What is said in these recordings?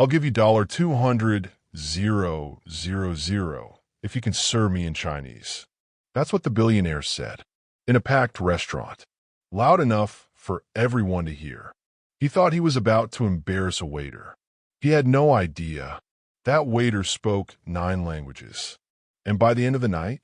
I'll give you $200,000 if you can serve me in Chinese. That's what the billionaire said, in a packed restaurant, loud enough for everyone to hear. He thought he was about to embarrass a waiter. He had no idea that waiter spoke 9 languages. And by the end of the night,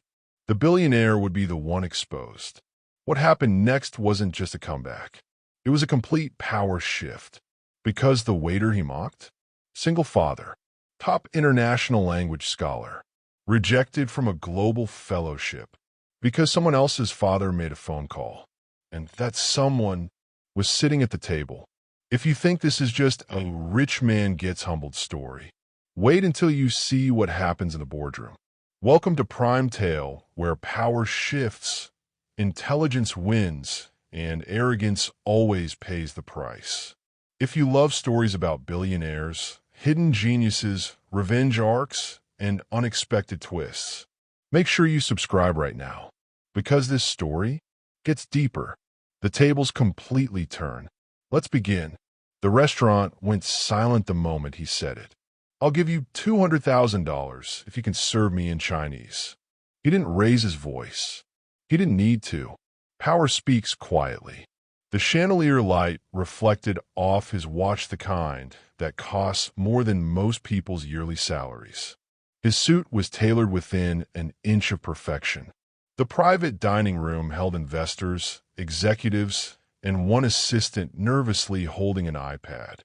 the billionaire would be the one exposed. What happened next wasn't just a comeback. It was a complete power shift. Because the waiter he mocked, single father, top international language scholar, rejected from a global fellowship, because someone else's father made a phone call, and that someone was sitting at the table. If you think this is just a rich man gets humbled story, wait until you see what happens in the boardroom. Welcome to Prime Tale, where power shifts, intelligence wins, and arrogance always pays the price. If you love stories about billionaires, hidden geniuses, revenge arcs, and unexpected twists, make sure you subscribe right now, because this story gets deeper. The tables completely turn. Let's begin. The restaurant went silent the moment he said it. I'll give you $200,000 if you can serve me in Chinese. He didn't raise his voice. He didn't need to. Power speaks quietly. The chandelier light reflected off his watch, the kind that costs more than most people's yearly salaries. His suit was tailored within an inch of perfection. The private dining room held investors, executives, and one assistant nervously holding an iPad.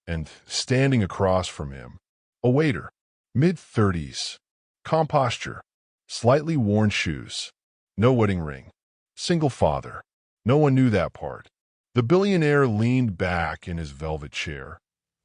And standing across from him, a waiter, mid-30s, calm posture, slightly worn shoes, no wedding ring, single father. No one knew that part. The billionaire leaned back in his velvet chair,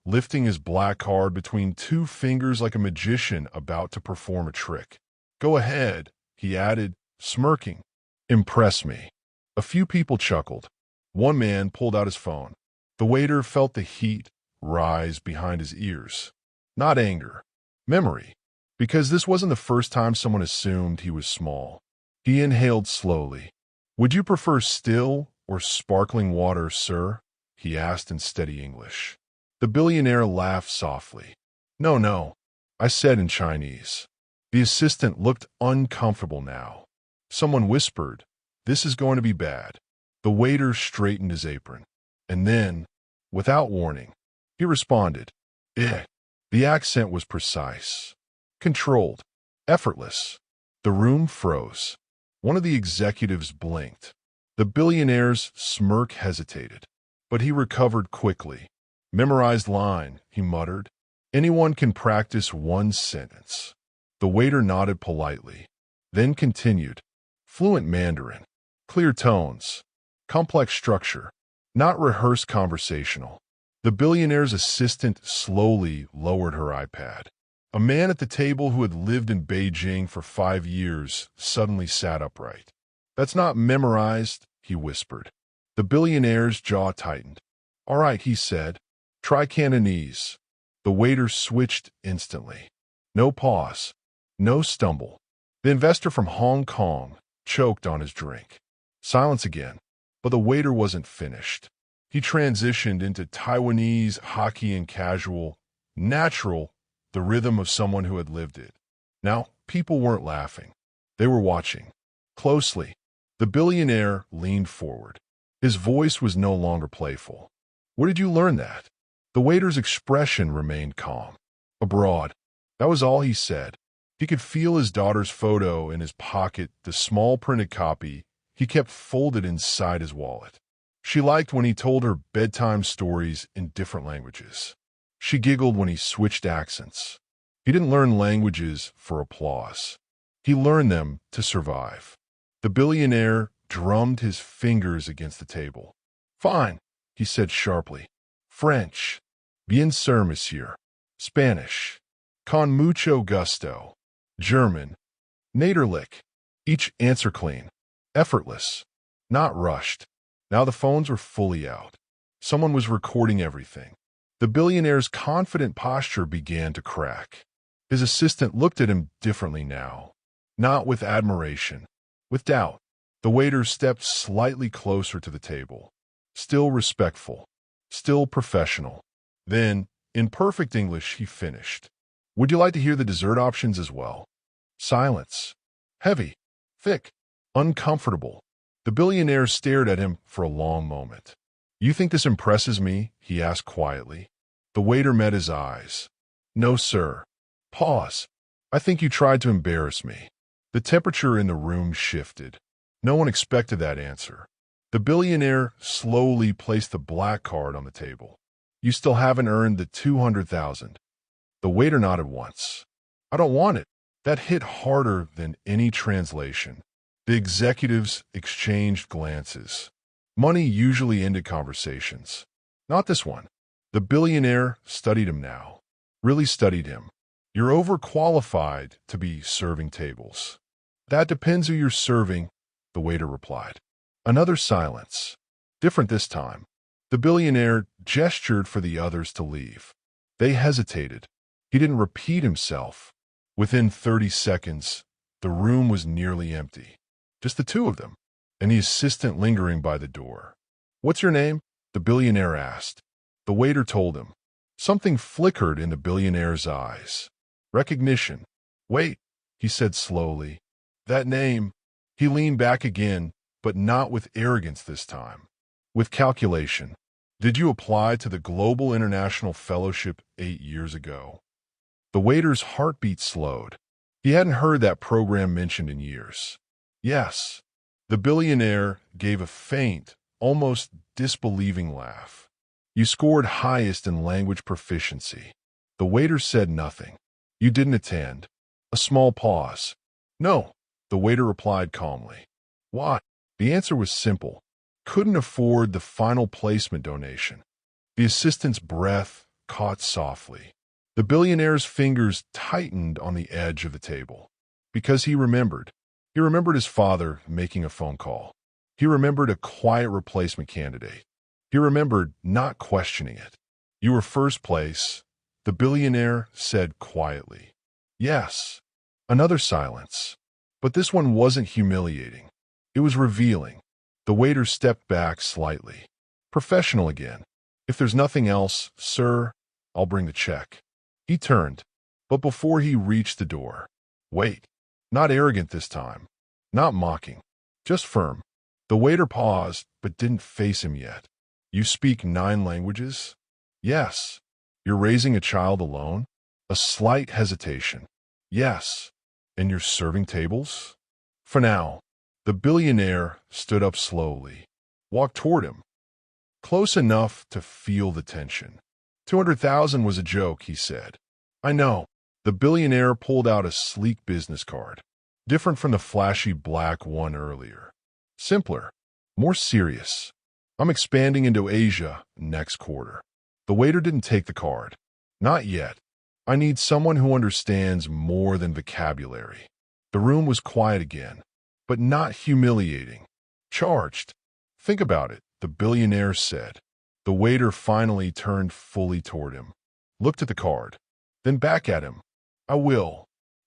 lifting his black card between 2 fingers like a magician about to perform a trick. Go ahead, he added, smirking. Impress me. A few people chuckled. One man pulled out his phone. The waiter felt the heat rise behind his ears. Not anger, memory, because this wasn't the first time someone assumed he was small. He inhaled slowly. Would you prefer still or sparkling water, sir? He asked in steady English. The billionaire laughed softly. No, I said in Chinese. The assistant looked uncomfortable now. Someone whispered, this is going to be bad. The waiter straightened his apron. And then, without warning, he responded, eh. The accent was precise, controlled, effortless. The room froze. One of the executives blinked. The billionaire's smirk hesitated, but he recovered quickly. Memorized line, he muttered. Anyone can practice one sentence. The waiter nodded politely, then continued. Fluent Mandarin, clear tones, complex structure, not rehearsed conversational. The billionaire's assistant slowly lowered her iPad. A man at the table who had lived in Beijing for 5 years suddenly sat upright. That's not memorized, he whispered. The billionaire's jaw tightened. All right, he said. Try Cantonese. The waiter switched instantly. No pause. No stumble. The investor from Hong Kong choked on his drink. Silence again. But the waiter wasn't finished. He transitioned into Taiwanese, Hokkien casual, natural, the rhythm of someone who had lived it. Now, people weren't laughing. They were watching. Closely. The billionaire leaned forward. His voice was no longer playful. Where did you learn that? The waiter's expression remained calm. Abroad. That was all he said. He could feel his daughter's photo in his pocket, the small printed copy he kept folded inside his wallet. She liked when he told her bedtime stories in different languages. She giggled when he switched accents. He didn't learn languages for applause. He learned them to survive. The billionaire drummed his fingers against the table. Fine, he said sharply. French. Bien sûr, monsieur. Spanish. Con mucho gusto. German. Naderlich. Each answer clean. Effortless. Not rushed. Now the phones were fully out. Someone was recording everything. The billionaire's confident posture began to crack. His assistant looked at him differently now. Not with admiration, with doubt. The waiter stepped slightly closer to the table. Still respectful. Still professional. Then In perfect English, he finished. Would you like to hear the dessert options as well? Silence. Heavy. Thick. Uncomfortable. The billionaire stared at him for a long moment. You think this impresses me? He asked quietly. The waiter met his eyes. No, sir. Pause. I think you tried to embarrass me. The temperature in the room shifted. No one expected that answer. The billionaire slowly placed the black card on the table. You still haven't earned the 200,000. The waiter nodded once. I don't want it. That hit harder than any translation. The executives exchanged glances. Money usually ended conversations. Not this one. The billionaire studied him now. Really studied him. You're overqualified to be serving tables. That depends who you're serving, the waiter replied. Another silence. Different this time. The billionaire gestured for the others to leave. They hesitated. He didn't repeat himself. Within 30 seconds, the room was nearly empty. Just the two of them, and the assistant lingering by the door. What's your name? The billionaire asked. The waiter told him. Something flickered in the billionaire's eyes. Recognition. Wait, he said slowly. That name. He leaned back again, but not with arrogance this time. With calculation. Did you apply to the Global International Fellowship 8 years ago? The waiter's heartbeat slowed. He hadn't heard that program mentioned in years. Yes. The billionaire gave a faint, almost disbelieving laugh. You scored highest in language proficiency. The waiter said nothing. You didn't attend. A small pause. No, the waiter replied calmly. Why? The answer was simple. Couldn't afford the final placement donation. The assistant's breath caught softly. The billionaire's fingers tightened on the edge of the table. Because he remembered. He remembered his father making a phone call. He remembered a quiet replacement candidate. He remembered not questioning it. You were first place, the billionaire said quietly. Yes. Another silence. But this one wasn't humiliating. It was revealing. The waiter stepped back slightly. Professional again. If there's nothing else, sir, I'll bring the check. He turned, but before he reached the door. Wait. Not arrogant this time. Not mocking. Just firm. The waiter paused, but didn't face him yet. You speak 9 languages? Yes. You're raising a child alone? A slight hesitation. Yes. And you're serving tables? For now. The billionaire stood up slowly, walked toward him, close enough to feel the tension. 200,000 was a joke, he said. I know. The billionaire pulled out a sleek business card, different from the flashy black one earlier. Simpler, more serious. I'm expanding into Asia next quarter. The waiter didn't take the card. Not yet. I need someone who understands more than vocabulary. The room was quiet again, but not humiliating. Charged. Think about it, the billionaire said. The waiter finally turned fully toward him, looked at the card, then back at him. I will.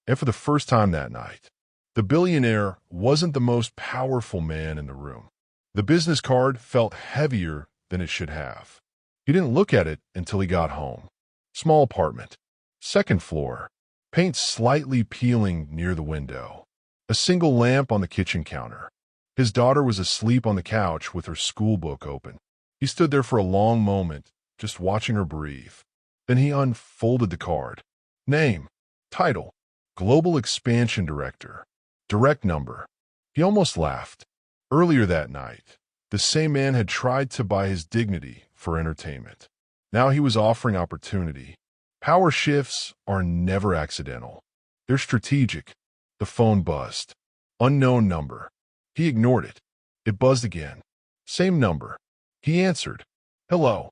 And for the first time that night, the billionaire wasn't the most powerful man in the room. The business card felt heavier than it should have. He didn't look at it until he got home. Small apartment. 2nd floor. Paint slightly peeling near the window. A single lamp on the kitchen counter. His daughter was asleep on the couch with her school book open. He stood there for a long moment, just watching her breathe. Then he unfolded the card. Name. Title. Global Expansion Director. Direct number. He almost laughed. Earlier that night, the same man had tried to buy his dignity for entertainment. Now he was offering opportunity. Power shifts are never accidental. They're strategic. The phone buzzed. Unknown number. He ignored it. It buzzed again. Same number. He answered. Hello.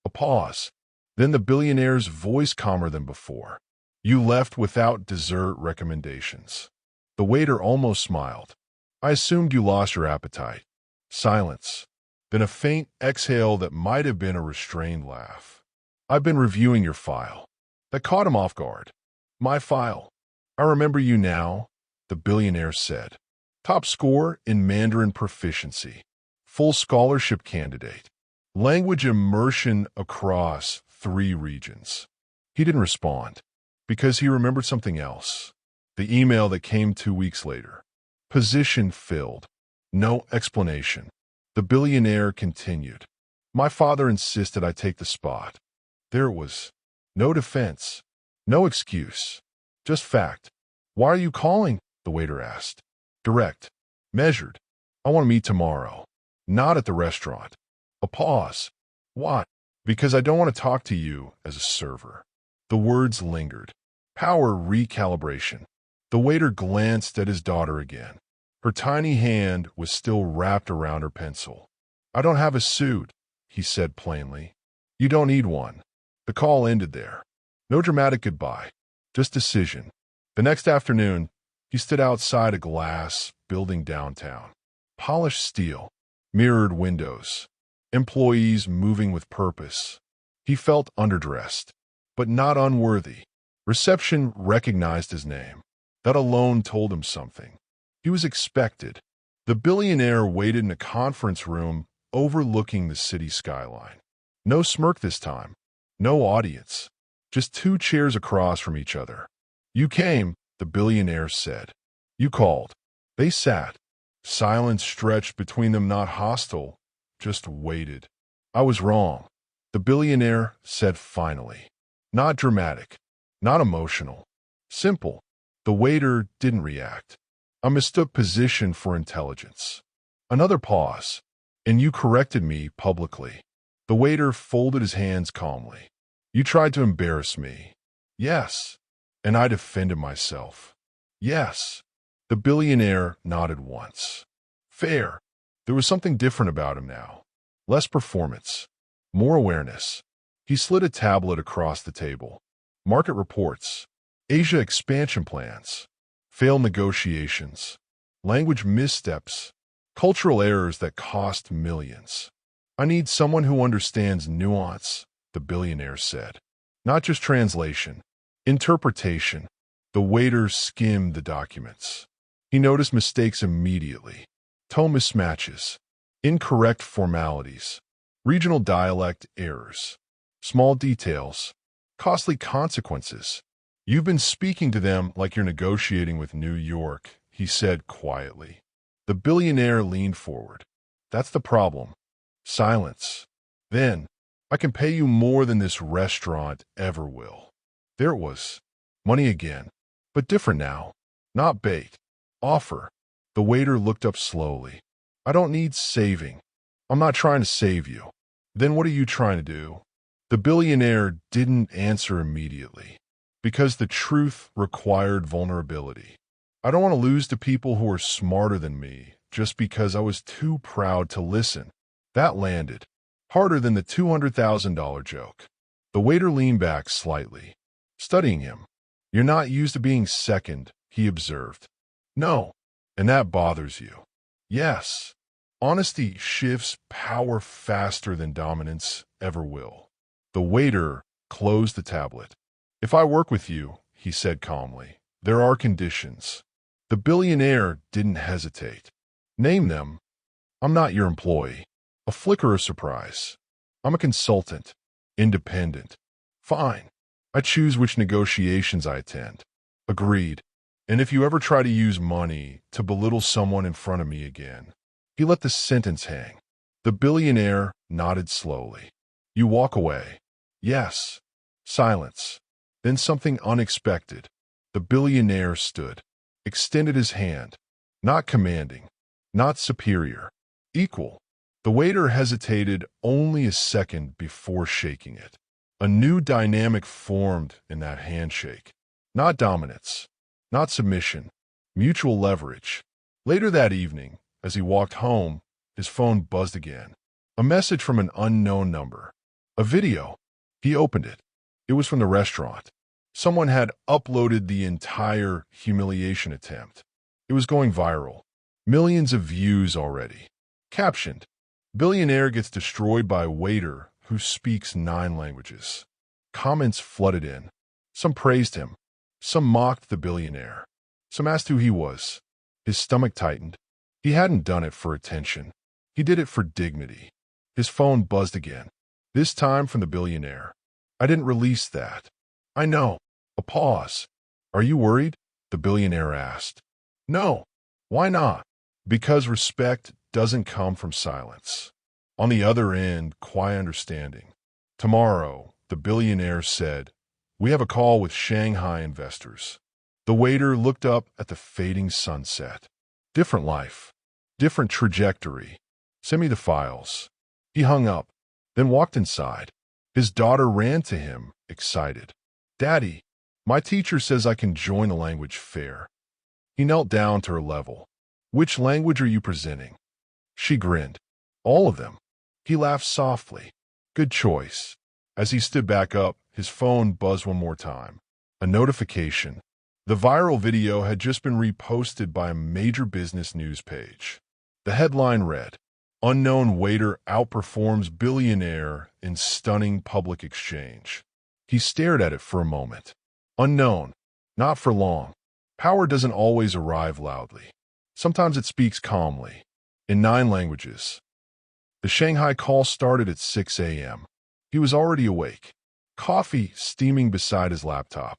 A pause. Then the billionaire's voice calmer than before. You left without dessert recommendations. The waiter almost smiled. I assumed you lost your appetite. Silence. Then a faint exhale that might have been a restrained laugh. I've been reviewing your file. That caught him off guard. My file. I remember you now, the billionaire said. Top score in Mandarin proficiency. Full scholarship candidate. Language immersion across 3 regions. He didn't respond because he remembered something else. The email that came 2 weeks later. Position filled. No explanation. The billionaire continued. My father insisted I take the spot. There it was. No defense. No excuse. Just fact. Why are you calling? The waiter asked. Direct. Measured. I want to meet tomorrow. Not at the restaurant. A pause. Why? Because I don't want to talk to you as a server. The words lingered. Power recalibration. The waiter glanced at his daughter again. Her tiny hand was still wrapped around her pencil. I don't have a suit, he said plainly. You don't need one. The call ended there. No dramatic goodbye, just decision. The next afternoon, he stood outside a glass building downtown. Polished steel, mirrored windows, employees moving with purpose. He felt underdressed, but not unworthy. Reception recognized his name. That alone told him something. He was expected. The billionaire waited in a conference room overlooking the city skyline. No smirk this time. No audience. Just 2 chairs across from each other. You came, the billionaire said. You called. They sat. Silence stretched between them, not hostile, just waited. I was wrong, the billionaire said finally. Not dramatic. Not emotional. Simple. The waiter didn't react. I mistook position for intelligence. Another pause. And you corrected me publicly. The waiter folded his hands calmly. You tried to embarrass me. Yes. And I defended myself. Yes. The billionaire nodded once. Fair. There was something different about him now. Less performance. More awareness. He slid a tablet across the table. Market reports. Asia expansion plans. Failed negotiations. Language missteps. Cultural errors that cost millions. I need someone who understands nuance, the billionaire said. Not just translation. Interpretation. The waiter skimmed the documents. He noticed mistakes immediately. Tone mismatches. Incorrect formalities. Regional dialect errors. Small details. Costly consequences. You've been speaking to them like you're negotiating with New York, he said quietly. The billionaire leaned forward. That's the problem. Silence. Then, I can pay you more than this restaurant ever will. There it was. Money again. But different now. Not bait. Offer. The waiter looked up slowly. I don't need saving. I'm not trying to save you. Then what are you trying to do? The billionaire didn't answer immediately. Because the truth required vulnerability. I don't want to lose to people who are smarter than me just because I was too proud to listen. That landed. Harder than the $200,000 joke. The waiter leaned back slightly, studying him. You're not used to being second, he observed. No. And that bothers you. Yes. Honesty shifts power faster than dominance ever will. The waiter closed the tablet. If I work with you, he said calmly, there are conditions. The billionaire didn't hesitate. Name them. I'm not your employee. A flicker of surprise. I'm a consultant. Independent. Fine. I choose which negotiations I attend. Agreed. And if you ever try to use money to belittle someone in front of me again. He let the sentence hang. The billionaire nodded slowly. You walk away. Yes. Silence. Then something unexpected. The billionaire stood, extended his hand. Not commanding. Not superior. Equal. The waiter hesitated only a second before shaking it. A new dynamic formed in that handshake. Not dominance. Not submission. Mutual leverage. Later that evening, as he walked home, his phone buzzed again. A message from an unknown number. A video. He opened it. It was from the restaurant. Someone had uploaded the entire humiliation attempt. It was going viral. Millions of views already. Captioned. Billionaire gets destroyed by waiter who speaks 9 languages. Comments flooded in. Some praised him. Some mocked the billionaire. Some asked who he was. His stomach tightened. He hadn't done it for attention. He did it for dignity. His phone buzzed again. This time from the billionaire. I didn't release that. I know. A pause. Are you worried? The billionaire asked. No. Why not? Because respect doesn't come from silence. On the other end, quiet understanding. Tomorrow, the billionaire said, we have a call with Shanghai investors. The waiter looked up at the fading sunset. Different life. Different trajectory. Send me the files. He hung up, then walked inside. His daughter ran to him, excited. Daddy, my teacher says I can join the language fair. He knelt down to her level. Which language are you presenting? She grinned. All of them. He laughed softly. Good choice. As he stood back up, his phone buzzed one more time. A notification. The viral video had just been reposted by a major business news page. The headline read, Unknown waiter outperforms billionaire in stunning public exchange. He stared at it for a moment. Unknown. Not for long. Power doesn't always arrive loudly. Sometimes it speaks calmly. In 9 languages. The Shanghai call started at 6 a.m. He was already awake. Coffee steaming beside his laptop.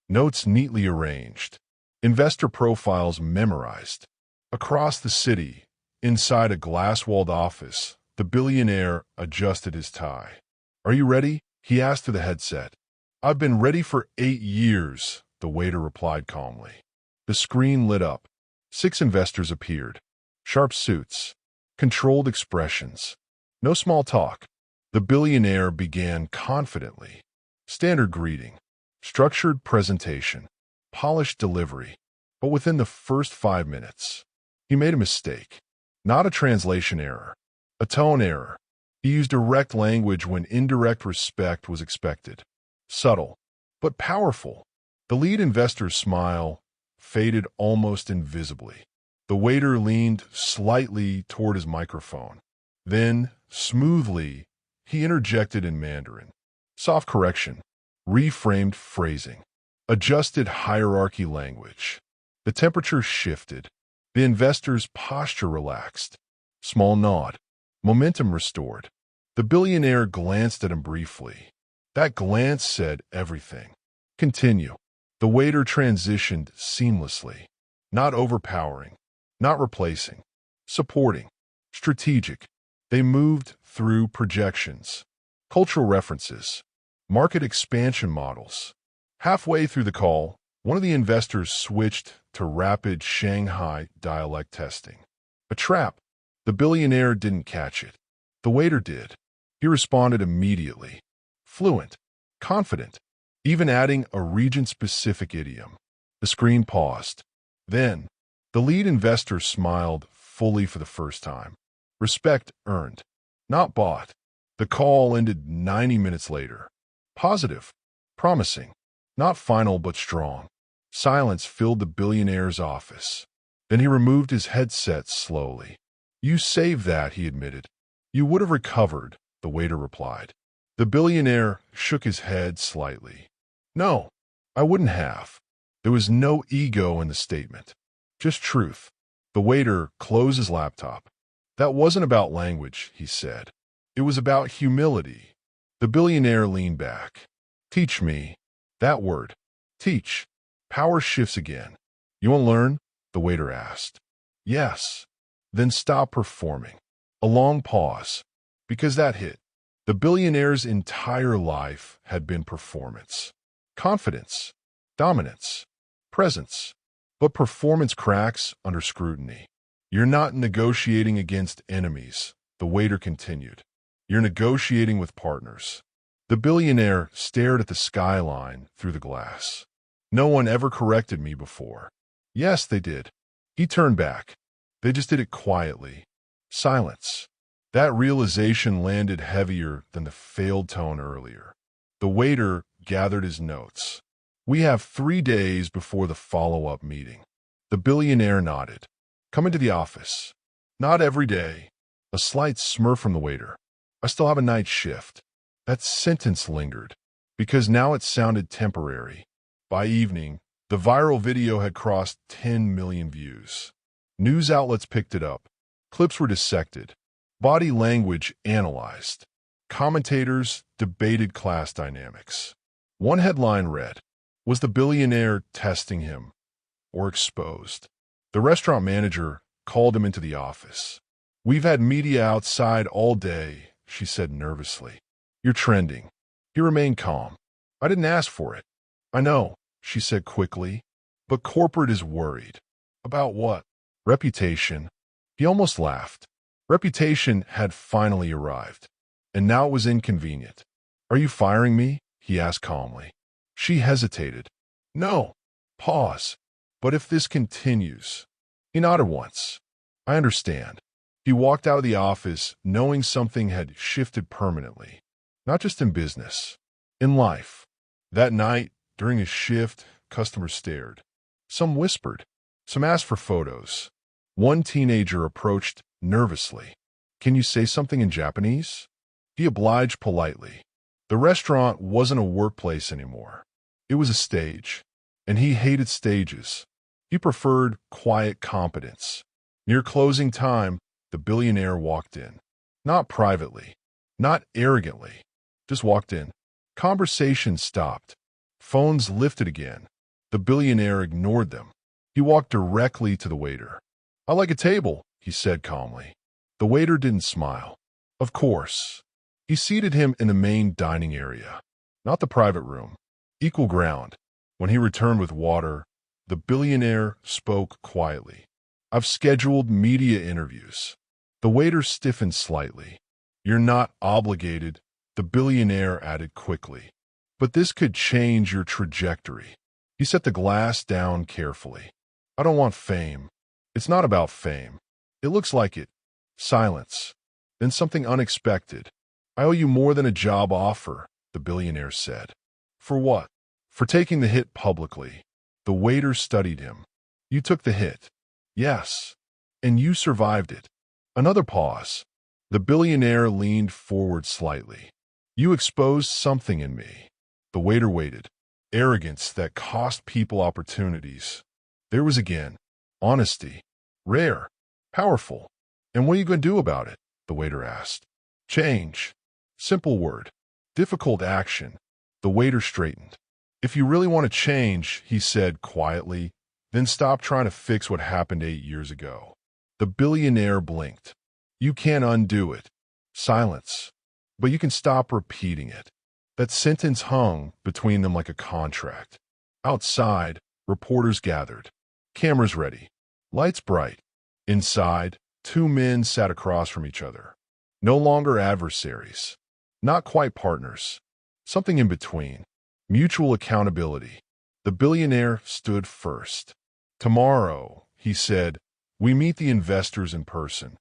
Notes neatly arranged. Investor profiles memorized. Across the city, inside a glass-walled office, the billionaire adjusted his tie. Are you ready? He asked through the headset. I've been ready for 8 years, the waiter replied calmly. The screen lit up. 6 investors appeared. Sharp suits. Controlled expressions. No small talk. The billionaire began confidently. Standard greeting. Structured presentation. Polished delivery. But within the first 5 minutes, he made a mistake. Not a translation error. A tone error. He used direct language when indirect respect was expected. Subtle, but powerful. The lead investor's smile faded almost invisibly. The waiter leaned slightly toward his microphone. Then, smoothly, he interjected in Mandarin. Soft correction. Reframed phrasing. Adjusted hierarchy language. The temperature shifted. The investor's posture relaxed. Small nod. Momentum restored. The billionaire glanced at him briefly. That glance said everything. Continue. The waiter transitioned seamlessly. Not overpowering. Not replacing. Supporting. Strategic. They moved through projections. Cultural references. Market expansion models. Halfway through the call, one of the investors switched to rapid Shanghai dialect testing. A trap. The billionaire didn't catch it. The waiter did. He responded immediately. Fluent. Confident. Even adding a region-specific idiom. The screen paused. Then, the lead investor smiled fully for the first time. Respect earned. Not bought. The call ended 90 minutes later. Positive. Promising. Not final but strong. Silence filled the billionaire's office. Then he removed his headset slowly. You saved that, he admitted. You would have recovered, the waiter replied. The billionaire shook his head slightly. No, I wouldn't have. There was no ego in the statement. Just truth. The waiter closed his laptop. That wasn't about language, he said. It was about humility. The billionaire leaned back. Teach me. That word. Teach. Power shifts again. You want to learn? The waiter asked. Yes. Then stop performing. A long pause. Because that hit. The billionaire's entire life had been performance. Confidence. Dominance. Presence. But performance cracks under scrutiny. You're not negotiating against enemies, the waiter continued. You're negotiating with partners. The billionaire stared at the skyline through the glass. No one ever corrected me before. Yes, they did. He turned back. They just did it quietly. Silence. That realization landed heavier than the failed tone earlier. The waiter gathered his notes. We have 3 days before the follow-up meeting. The billionaire nodded. Come into the office. Not every day. A slight smir from the waiter. I still have a night shift. That sentence lingered, because now it sounded temporary. By evening, the viral video had crossed 10 million views. News outlets picked it up. Clips were dissected. Body language analyzed. Commentators debated class dynamics. One headline read, "Was the billionaire testing him or exposed?" The restaurant manager called him into the office. "We've had media outside all day," she said nervously. "You're trending." He remained calm. "I didn't ask for it." "I know," she said quickly, "but corporate is worried." "About what?" "Reputation." He almost laughed. Reputation had finally arrived, and now it was inconvenient. "Are you firing me?" he asked calmly. She hesitated. "No." Pause. "But if this continues." He nodded once. "I understand." He walked out of the office knowing something had shifted permanently. Not just in business, in life. That night, during his shift, customers stared. Some whispered. Some asked for photos. One teenager approached nervously. "Can you say something in Japanese?" He obliged politely. The restaurant wasn't a workplace anymore. It was a stage, and he hated stages. He preferred quiet competence. Near closing time, the billionaire walked in. Not privately, not arrogantly, just walked in. Conversation stopped. Phones lifted again. The billionaire ignored them. He walked directly to the waiter. "I'd like a table," he said calmly. The waiter didn't smile. "Of course." He seated him in the main dining area, not the private room. Equal ground. When he returned with water, the billionaire spoke quietly. "I've scheduled media interviews." The waiter stiffened slightly. "You're not obligated," the billionaire added quickly. "But this could change your trajectory." He set the glass down carefully. "I don't want fame." "It's not about fame." "It looks like it." Silence. Then something unexpected. "I owe you more than a job offer," the billionaire said. "For what?" "For taking the hit publicly." The waiter studied him. "You took the hit." "Yes." "And you survived it." Another pause. The billionaire leaned forward slightly. "You exposed something in me." The waiter waited. Arrogance that cost people opportunities. There was again. Honesty. Rare. Powerful. "And what are you going to do about it?" the waiter asked. "Change." Simple word. Difficult action. The waiter straightened. "If you really want to change," he said quietly, "then stop trying to fix what happened 8 years ago." The billionaire blinked. "You can't undo it." Silence. "But you can stop repeating it." That sentence hung between them like a contract. Outside, reporters gathered. Cameras ready. Lights bright. Inside, 2 men sat across from each other. No longer adversaries. Not quite partners. Something in between. Mutual accountability. The billionaire stood first. "Tomorrow," he said, "we meet the investors in person."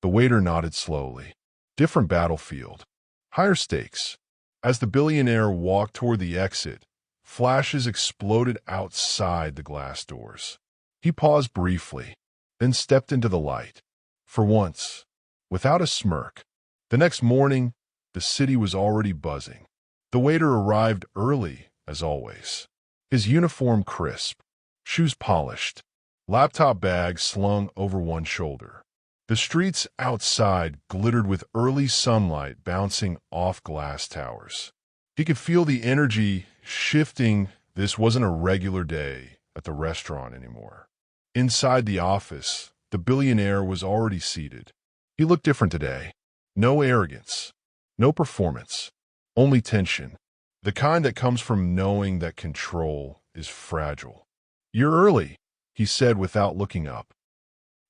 The waiter nodded slowly. Different battlefield. Higher stakes. As the billionaire walked toward the exit, flashes exploded outside the glass doors. He paused briefly, then stepped into the light. For once, without a smirk. The next morning, the city was already buzzing. The waiter arrived early, as always. His uniform crisp, shoes polished, laptop bag slung over one shoulder. The streets outside glittered with early sunlight bouncing off glass towers. He could feel the energy shifting. This wasn't a regular day at the restaurant anymore. Inside the office, the billionaire was already seated. He looked different today. No arrogance, no performance, only tension. The kind that comes from knowing that control is fragile. "You're early," he said without looking up.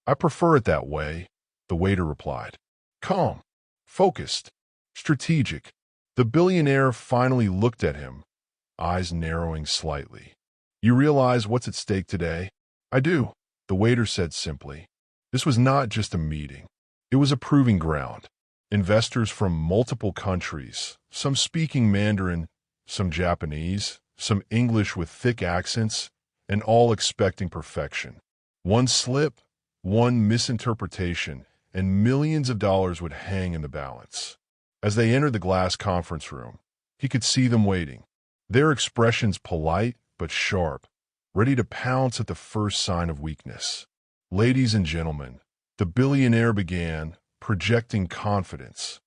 "I prefer it that way," the waiter replied. Calm, focused, strategic. The billionaire finally looked at him, eyes narrowing slightly. "You realize what's at stake today?" "I do," the waiter said simply. This was not just a meeting. It was a proving ground. Investors from multiple countries, some speaking Mandarin, some Japanese, some English with thick accents, and all expecting perfection. One slip, one misinterpretation, and millions of dollars would hang in the balance. As they entered the glass conference room, he could see them waiting, their expressions polite but sharp, ready to pounce at the first sign of weakness. "Ladies and gentlemen," the billionaire began, projecting confidence.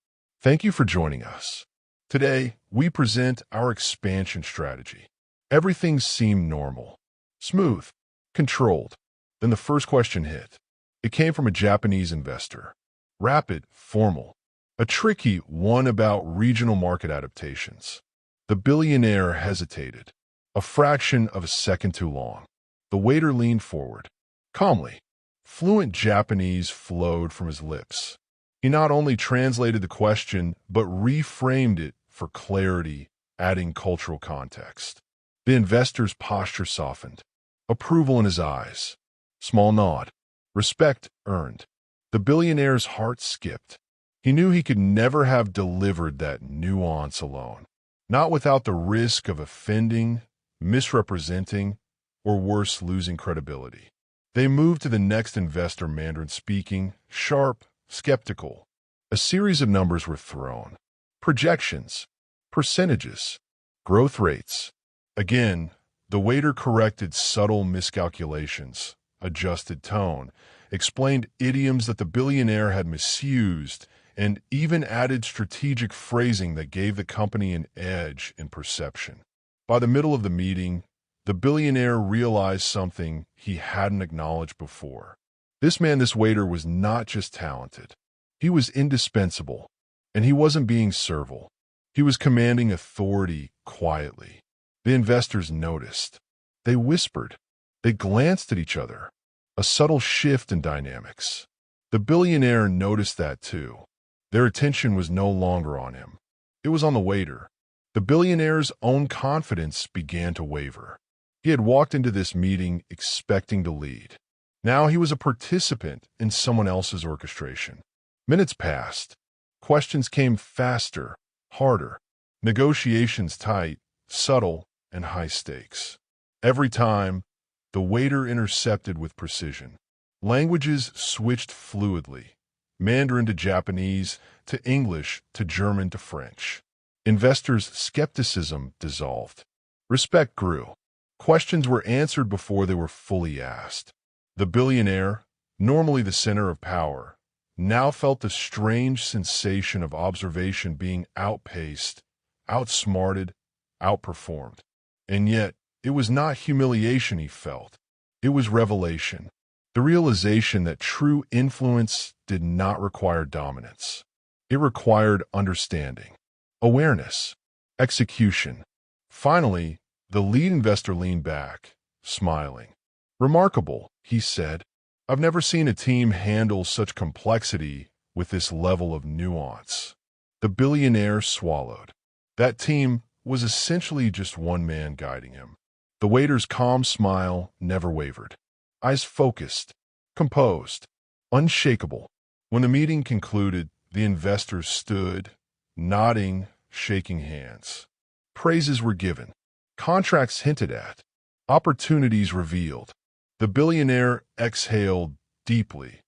Thank you for joining us. Today, we present our expansion strategy. Everything seemed normal, smooth, controlled. Then the first question hit. It came from a Japanese investor. Rapid, formal, a tricky one about regional market adaptations. The billionaire hesitated, a fraction of a second too long. The waiter leaned forward. Calmly, fluent Japanese flowed from his lips. He not only translated the question, but reframed it for clarity, adding cultural context. The investor's posture softened. Approval in his eyes. Small nod. Respect earned. The billionaire's heart skipped. He knew he could never have delivered that nuance alone. Not without the risk of offending, misrepresenting, or worse, losing credibility. They moved to the next investor, Mandarin speaking, sharp, skeptical. A series of numbers were thrown. Projections, percentages, growth rates. Again, the waiter corrected subtle miscalculations, adjusted tone, explained idioms that the billionaire had misused, and even added strategic phrasing that gave the company an edge in perception. By the middle of the meeting, the billionaire realized something he hadn't acknowledged before. This waiter was not just talented. He was indispensable, and he wasn't being servile. He was commanding authority quietly. The investors noticed. They whispered. They glanced at each other. A subtle shift in dynamics. The billionaire noticed that too. Their attention was no longer on him. It was on the waiter. The billionaire's own confidence began to waver. He had walked into this meeting expecting to lead. Now he was a participant in someone else's orchestration. Minutes passed. Questions came faster, harder. Negotiations tight, subtle, and high stakes. Every time, the waiter intercepted with precision. Languages switched fluidly. Mandarin to Japanese, to English, to German, to French. Investors' skepticism dissolved. Respect grew. Questions were answered before they were fully asked. The billionaire, normally the center of power, now felt the strange sensation of observation being outpaced, outsmarted, outperformed. And yet, it was not humiliation he felt. It was revelation. The realization that true influence did not require dominance. It required understanding, awareness, execution. Finally, the lead investor leaned back, smiling. Remarkable, he said. I've never seen a team handle such complexity with this level of nuance. The billionaire swallowed. That team was essentially just one man guiding him. The waiter's calm smile never wavered. Eyes focused, composed, unshakable. When the meeting concluded, the investors stood, nodding, shaking hands. Praises were given. Contracts hinted at. Opportunities revealed. The billionaire exhaled deeply,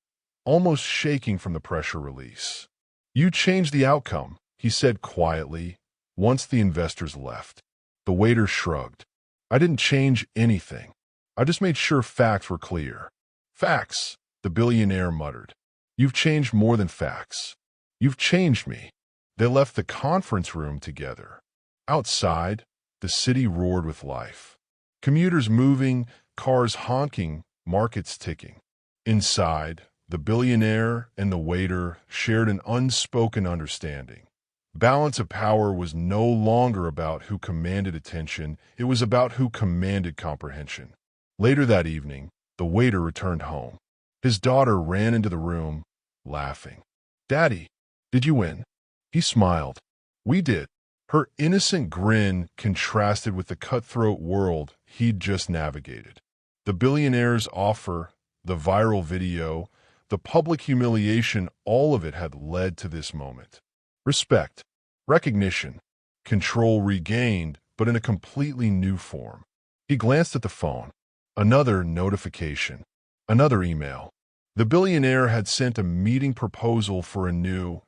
almost shaking from the pressure release. You changed the outcome, he said quietly, once the investors left. The waiter shrugged. I didn't change anything. I just made sure facts were clear. Facts, the billionaire muttered. You've changed more than facts. You've changed me. They left the conference room together. Outside, the city roared with life. Commuters moving, cars honking, markets ticking. Inside, the billionaire and the waiter shared an unspoken understanding. Balance of power was no longer about who commanded attention, it was about who commanded comprehension. Later that evening, the waiter returned home. His daughter ran into the room, laughing. Daddy, did you win? He smiled. We did. Her innocent grin contrasted with the cutthroat world he'd just navigated. The billionaire's offer, the viral video, the public humiliation, all of it had led to this moment. Respect, recognition, control regained, but in a completely new form. He glanced at the phone. Another notification. Another email. The billionaire had sent a meeting proposal for a new,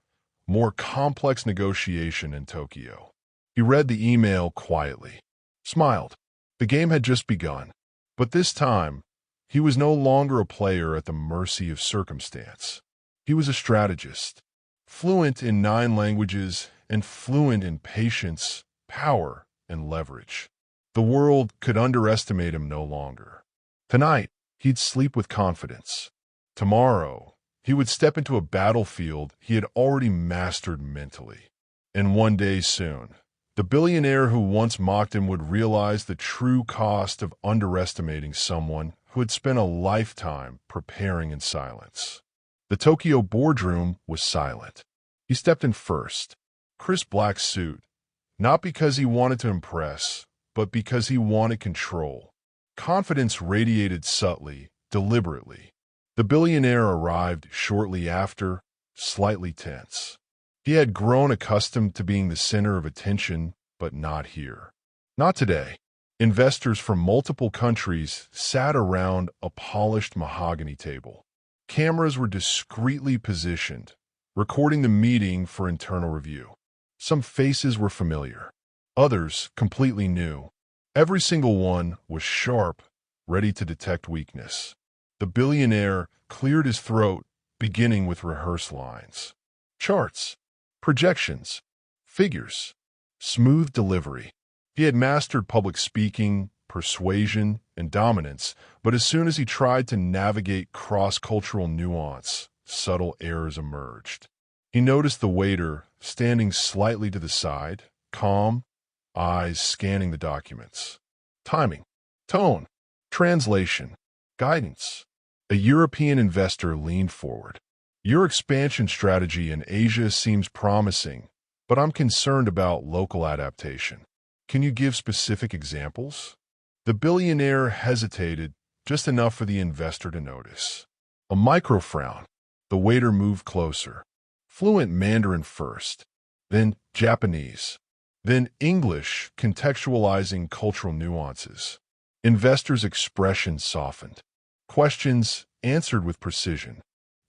more complex negotiation in Tokyo. He read the email quietly, smiled. The game had just begun. But this time, he was no longer a player at the mercy of circumstance. He was a strategist. fluent in 9 languages and fluent in patience, power, and leverage. The world could underestimate him no longer. Tonight, he'd sleep with confidence. Tomorrow, he would step into a battlefield he had already mastered mentally. And one day soon, the billionaire who once mocked him would realize the true cost of underestimating someone who had spent a lifetime preparing in silence. The Tokyo boardroom was silent. He stepped in first, crisp black suit, not because he wanted to impress, but because he wanted control. Confidence radiated subtly, deliberately. The billionaire arrived shortly after, slightly tense. He had grown accustomed to being the center of attention, but not here. Not today. Investors from multiple countries sat around a polished mahogany table. Cameras were discreetly positioned, recording the meeting for internal review. Some faces were familiar, others completely new. Every single one was sharp, ready to detect weakness. The billionaire cleared his throat, beginning with rehearsed lines. Charts, projections, figures, smooth delivery. He had mastered public speaking, persuasion, and dominance, but as soon as he tried to navigate cross-cultural nuance, subtle errors emerged. He noticed the waiter standing slightly to the side, calm, eyes scanning the documents. Timing, tone, translation, guidance. A European investor leaned forward. Your expansion strategy in Asia seems promising, but I'm concerned about local adaptation. Can you give specific examples? The billionaire hesitated, just enough for the investor to notice. A micro frown. The waiter moved closer. Fluent Mandarin first, then Japanese, then English, contextualizing cultural nuances. Investors' expressions softened. Questions answered with precision.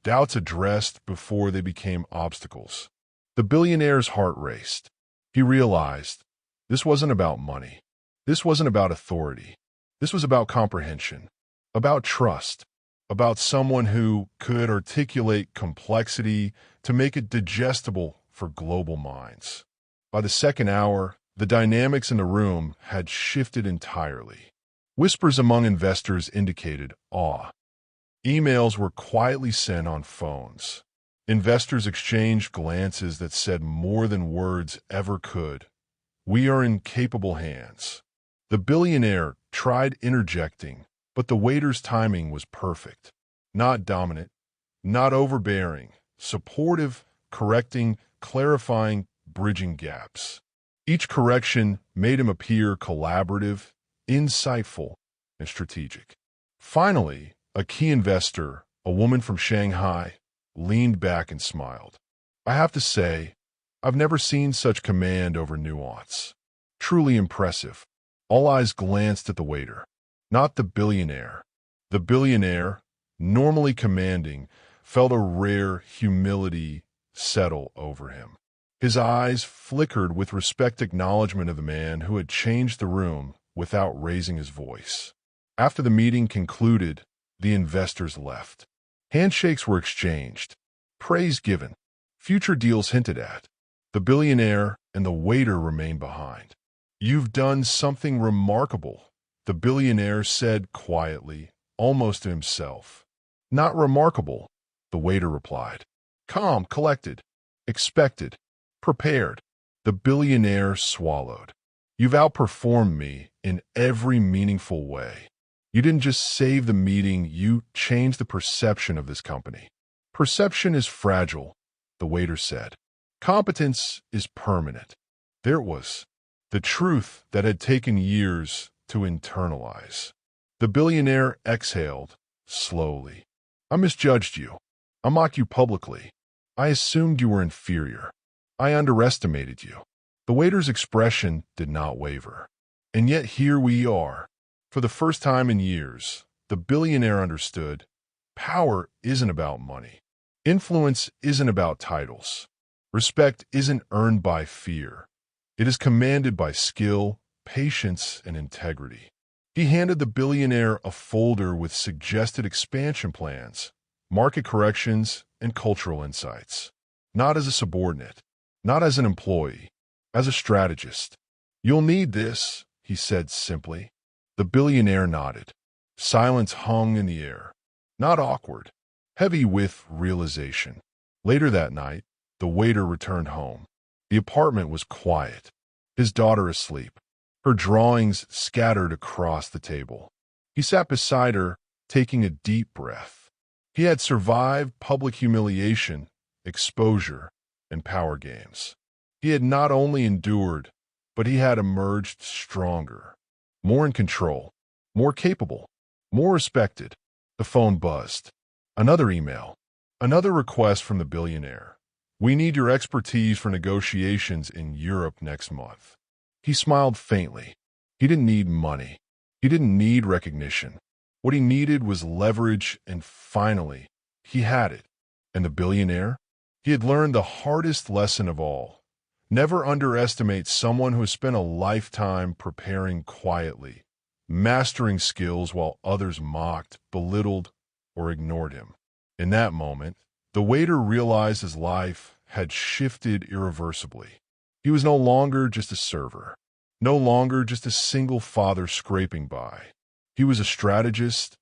Doubts addressed before they became obstacles. The billionaire's heart raced. He realized this wasn't about money. This wasn't about authority. This was about comprehension, about trust, about someone who could articulate complexity to make it digestible for global minds. By the second hour, the dynamics in the room had shifted entirely. Whispers among investors indicated awe. Emails were quietly sent on phones. Investors exchanged glances that said more than words ever could. We are in capable hands. The billionaire tried interjecting, but the waiter's timing was perfect. Not dominant, not overbearing, supportive, correcting, clarifying, bridging gaps. Each correction made him appear collaborative, insightful, and strategic. Finally, a key investor, a woman from Shanghai, leaned back and smiled. I have to say, I've never seen such command over nuance. Truly impressive. All eyes glanced at the waiter, not the billionaire. The billionaire, normally commanding, felt a rare humility settle over him. His eyes flickered with respect acknowledgement of the man who had changed the room without raising his voice. After the meeting concluded, the investors left. Handshakes were exchanged, praise given, future deals hinted at. The billionaire and the waiter remained behind. You've done something remarkable, the billionaire said quietly, almost to himself. Not remarkable, the waiter replied. Calm, collected, expected, prepared. The billionaire swallowed. You've outperformed me in every meaningful way. You didn't just save the meeting, you changed the perception of this company. Perception is fragile, the waiter said. Competence is permanent. There it was, the truth that had taken years to internalize. The billionaire exhaled, slowly. I misjudged you. I mocked you publicly. I assumed you were inferior. I underestimated you. The waiter's expression did not waver. And yet here we are. For the first time in years, the billionaire understood power isn't about money. Influence isn't about titles. Respect isn't earned by fear. It is commanded by skill, patience, and integrity. He handed the billionaire a folder with suggested expansion plans, market corrections, and cultural insights. not as a subordinate, not as an employee, as a strategist. "You'll need this," he said simply. The billionaire nodded. Silence hung in the air, not awkward, heavy with realization. Later that night, the waiter returned home. The apartment was quiet, his daughter asleep, her drawings scattered across the table. He sat beside her, taking a deep breath. He had survived public humiliation, exposure, and power games. He had not only endured, but he had emerged stronger, more in control, more capable, more respected. The phone buzzed. Another email. Another request from the billionaire. "We need your expertise for negotiations in Europe next month." He smiled faintly. He didn't need money. He didn't need recognition. What he needed was leverage, and finally, he had it. And the billionaire? He had learned the hardest lesson of all. Never underestimate someone who has spent a lifetime preparing quietly, mastering skills while others mocked, belittled, or ignored him. In that moment, the waiter realized his life had shifted irreversibly. He was no longer just a server, no longer just a single father scraping by. He was a strategist,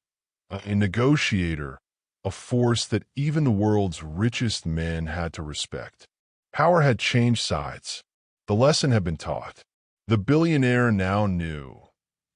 a negotiator, a force that even the world's richest men had to respect. Power had changed sides. The lesson had been taught. The billionaire now knew.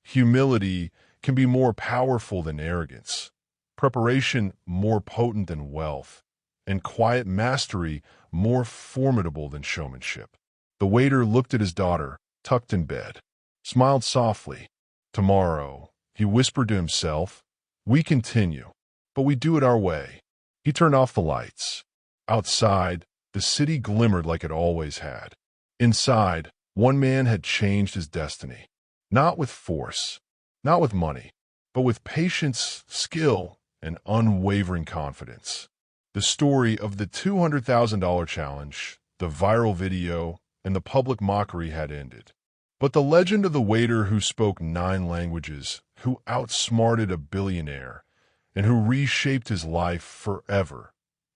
Humility can be more powerful than arrogance, preparation more potent than wealth, and quiet mastery more formidable than showmanship. The waiter looked at his daughter, tucked in bed, smiled softly. "Tomorrow," he whispered to himself, "we continue, but we do it our way." He turned off the lights. Outside, the city glimmered like it always had. Inside, one man had changed his destiny. Not with force, not with money, but with patience, skill, and unwavering confidence. The story of the $200,000 challenge, the viral video, and the public mockery had ended. But the legend of the waiter who spoke 9 languages, who outsmarted a billionaire, and who reshaped his life forever,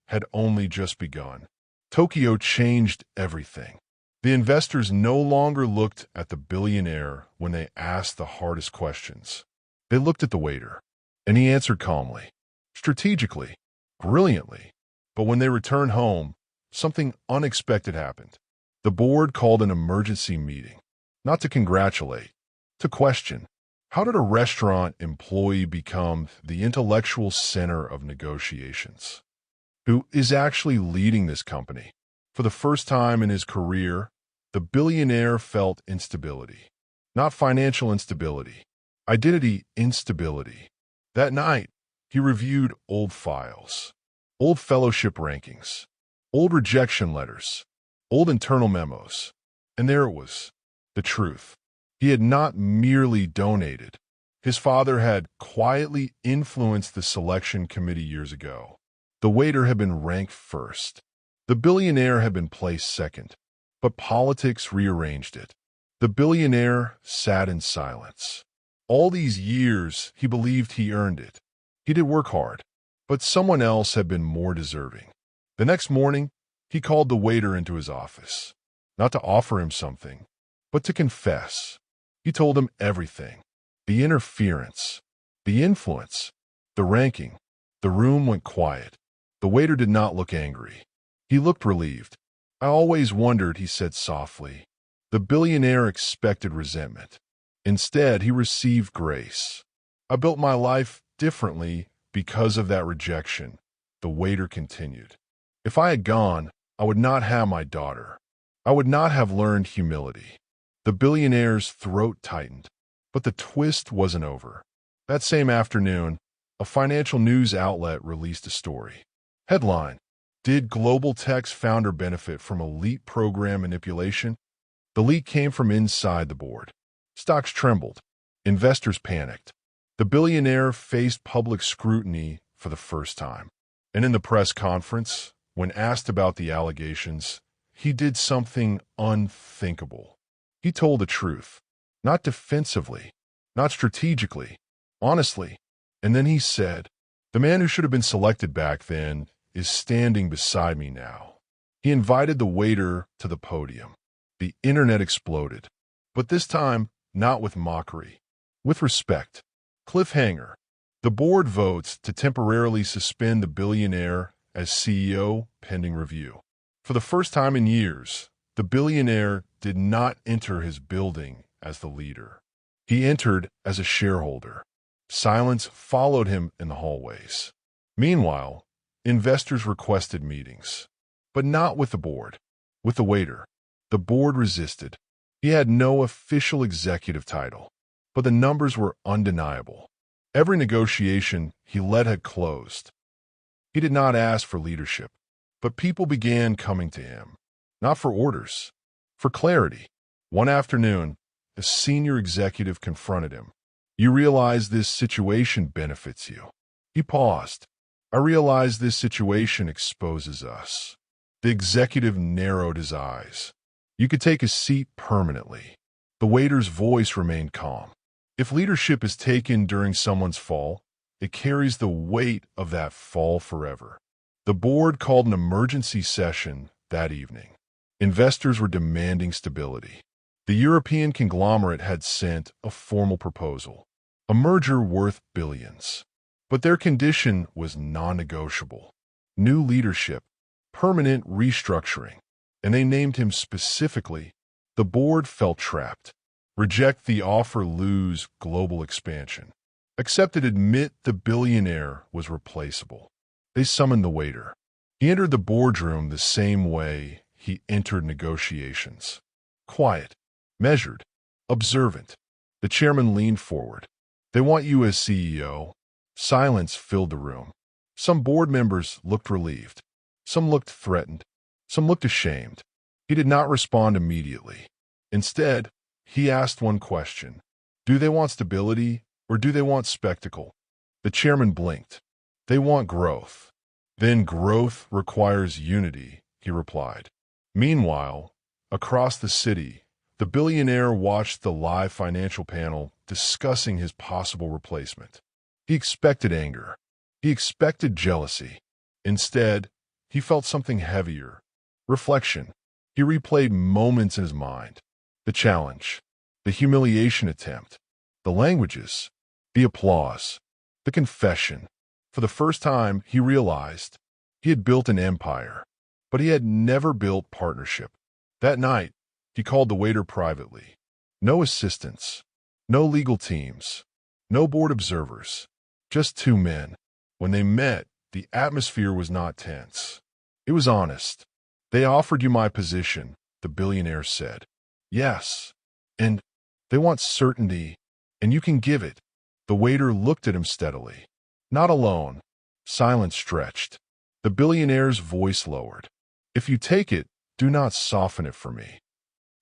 had only just begun. Tokyo changed everything. The investors no longer looked at the billionaire when they asked the hardest questions. They looked at the waiter, and he answered calmly, strategically, brilliantly. But when they returned home, something unexpected happened. The board called an emergency meeting, not to congratulate, to question. How did a restaurant employee become the intellectual center of negotiations? Who is actually leading this company? For the first time in his career, the billionaire felt instability. Not financial instability, identity instability. That night, he reviewed old files, old fellowship rankings, old rejection letters, old internal memos. And there it was, the truth. He had not merely donated. His father had quietly influenced the selection committee years ago. The waiter had been ranked first. The billionaire had been placed second. But politics rearranged it. The billionaire sat in silence. All these years, he believed he earned it. He did work hard, but someone else had been more deserving. The next morning, he called the waiter into his office, not to offer him something, but to confess. He told him everything. The interference, the influence, the ranking. The room went quiet. The waiter did not look angry. He looked relieved. "I always wondered," he said softly. The billionaire expected resentment. Instead, he received grace. "I built my life differently because of that rejection," the waiter continued. "If I had gone, I would not have my daughter. I would not have learned humility." The billionaire's throat tightened. But the twist wasn't over. That same afternoon, a financial news outlet released a story. Headline: Did global tech's founder benefit from elite program manipulation? The leak came from inside the board. Stocks trembled. Investors panicked. The billionaire faced public scrutiny for the first time. And in the press conference, when asked about the allegations, he did something unthinkable. He told the truth, not defensively, not strategically, honestly. And then he said, "The man who should have been selected back then is standing beside me now." He He invited the waiter to the podium. The internet exploded. But this time, not with mockery. With respect. Cliffhanger. The board votes to temporarily suspend the billionaire as CEO pending review. For the first time in years, the billionaire did not enter his building as the leader. He entered as a shareholder. Silence followed him in the hallways. Meanwhile, investors requested meetings. But not with the board. With the waiter. The board resisted. He had no official executive title. But the numbers were undeniable. Every negotiation he led had closed. He did not ask for leadership. But people began coming to him. Not for orders. For clarity. One afternoon, a senior executive confronted him. "You realize this situation benefits you." He paused. "I realize this situation exposes us." The executive narrowed his eyes. "You could take a seat permanently." The waiter's voice remained calm. If leadership is taken during someone's fall, it carries the weight of that fall forever. The board called an emergency session that evening. Investors were demanding stability. The European conglomerate had sent a formal proposal, a merger worth billions. But their condition was non-negotiable. New leadership, permanent restructuring, and they named him specifically. The board felt trapped. Reject the offer, lose global expansion. Accepted, admit the billionaire was replaceable. They summoned the waiter. He entered the boardroom the same way he entered negotiations. Quiet, measured, observant. The chairman leaned forward. "They want you as CEO." Silence filled the room. Some board members looked relieved. Some looked threatened. Some looked ashamed. He did not respond immediately. Instead, he asked one question. "Do they want stability or do they want spectacle?" The chairman blinked. "They want growth." "Then growth requires unity," he replied. Meanwhile, across the city, the billionaire watched the live financial panel discussing his possible replacement. He expected anger. He expected jealousy. Instead, he felt something heavier. Reflection. He replayed moments in his mind. The challenge. The humiliation attempt. The languages. The applause. The confession. For the first time, he realized he had built an empire, but he had never built partnership. That night, he called the waiter privately. No assistants. No legal teams. No board observers. Just two men. When they met, the atmosphere was not tense. It was honest. "They offered you my position," the billionaire said. "Yes. And they want certainty, and you can give it." The waiter looked at him steadily. "Not alone." Silence stretched. The billionaire's voice lowered. "If you take it, do not soften it for me."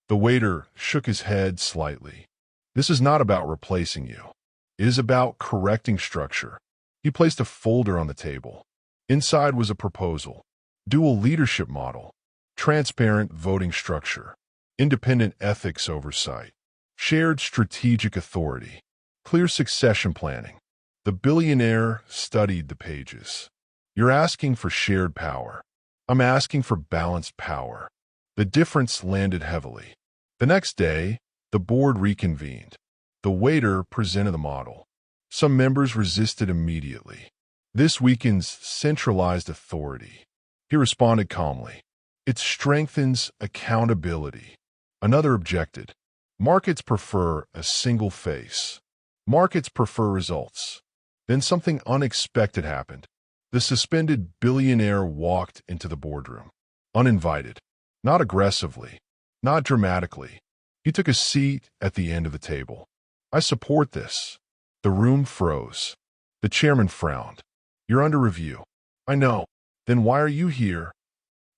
The waiter shook his head slightly. "This is not about replacing you. It is about correcting structure." He placed a folder on the table. Inside was a proposal. Dual leadership model. Transparent voting structure. Independent ethics oversight. Shared strategic authority. Clear succession planning. The billionaire studied the pages. "You're asking for shared power. I'm asking for balanced power." The difference landed heavily. The next day, the board reconvened. The waiter presented the model. Some members resisted immediately. "This weakens centralized authority." He responded calmly. "It strengthens accountability." Another objected. "Markets prefer a single face. Markets prefer results." Then something unexpected happened. The suspended billionaire walked into the boardroom. Uninvited. Not aggressively. Not dramatically. He took a seat at the end of the table. "I support this." The room froze. The chairman frowned. "You're under review." "I know." "Then why are you here?"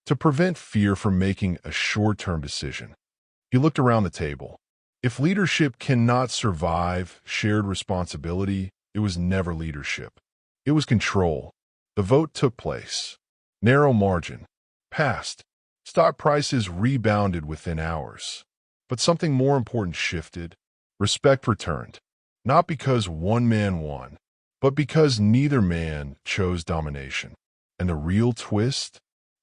"To prevent fear from making a short-term decision." He looked around the table. If leadership cannot survive shared responsibility, it was never leadership. It was control. The vote took place. Narrow margin. Passed. Stock prices rebounded within hours. But something more important shifted. Respect returned. Not because one man won, but because neither man chose domination. And the real twist?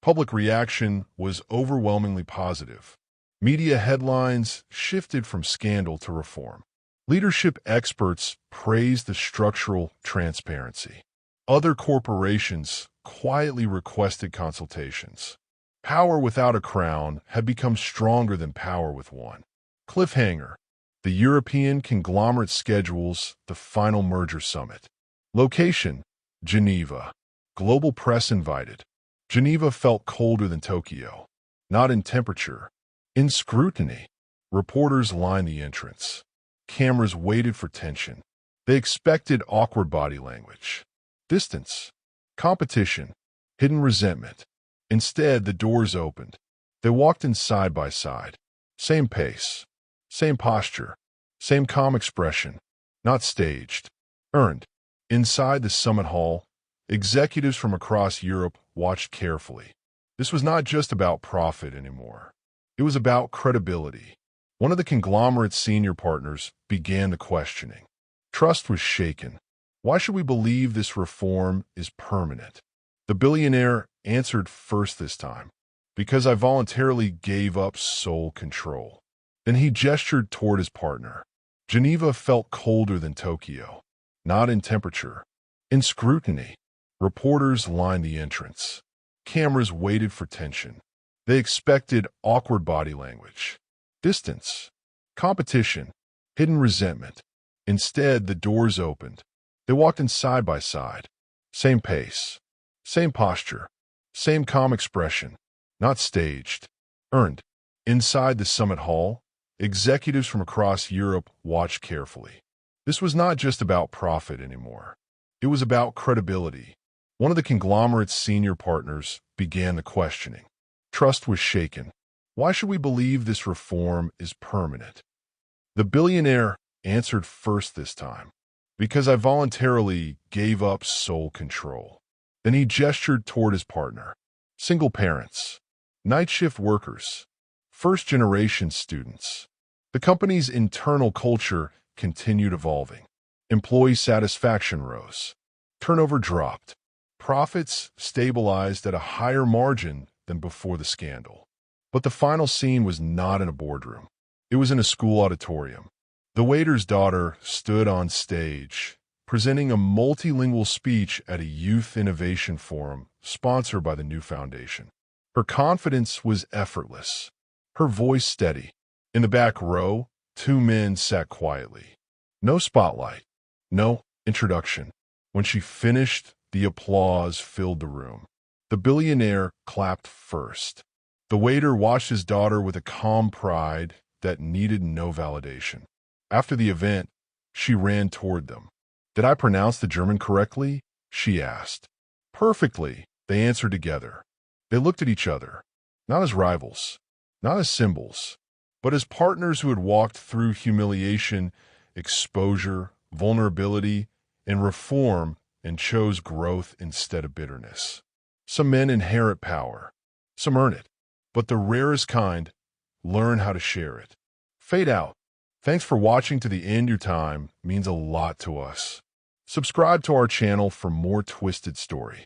Public reaction was overwhelmingly positive. Media headlines shifted from scandal to reform. Leadership experts praised the structural transparency. Other corporations quietly requested consultations. Power without a crown had become stronger than power with one. Cliffhanger. The European conglomerate schedules the final merger summit. Location: Geneva. Global press invited. Geneva felt colder than Tokyo. Not in temperature, in scrutiny. Reporters lined the entrance. Cameras waited for tension. They expected awkward body language. Distance. Competition. Hidden resentment. Instead, the doors opened. They walked in side by side. Same pace. Same posture. Same calm expression. Not staged. Earned. Inside the summit hall, executives from across Europe watched carefully. This was not just about profit anymore. It was about credibility. One of the conglomerate's senior partners began the questioning. Trust was shaken. Why should we believe this reform is permanent? The billionaire answered first this time. Because I voluntarily gave up sole control. Then he gestured toward his partner. Geneva felt colder than Tokyo. Not in temperature, in scrutiny. Reporters lined the entrance. Cameras waited for tension. They expected awkward body language. Distance. Competition. Hidden resentment. Instead, the doors opened. They walked in side by side. Same pace. Same posture. Same calm expression. Not staged. Earned. Inside the summit hall, executives from across Europe watched carefully. This was not just about profit anymore. It was about credibility. One of the conglomerate's senior partners began the questioning. Trust was shaken. Why should we believe this reform is permanent? The billionaire answered first this time. Because I voluntarily gave up sole control. Then he gestured toward his partner. Single parents. Night shift workers. First-generation students. The company's internal culture continued evolving. Employee satisfaction rose. Turnover dropped. Profits stabilized at a higher margin than before the scandal. But the final scene was not in a boardroom. It was in a school auditorium. The waiter's daughter stood on stage, presenting a multilingual speech at a youth innovation forum sponsored by the new foundation. Her confidence was effortless. Her voice steady. In the back row, two men sat quietly. No spotlight. No introduction. When she finished, the applause filled the room. The billionaire clapped first. The waiter watched his daughter with a calm pride that needed no validation. After the event, she ran toward them. Did I pronounce the German correctly? She asked. Perfectly, they answered together. They looked at each other, not as rivals, not as symbols, but as partners who had walked through humiliation, exposure, vulnerability, and reform and chose growth instead of bitterness. Some men inherit power. Some earn it. But the rarest kind learn how to share it. Fade out. Thanks for watching to the end. Your time means a lot to us. Subscribe to our channel for more twisted story.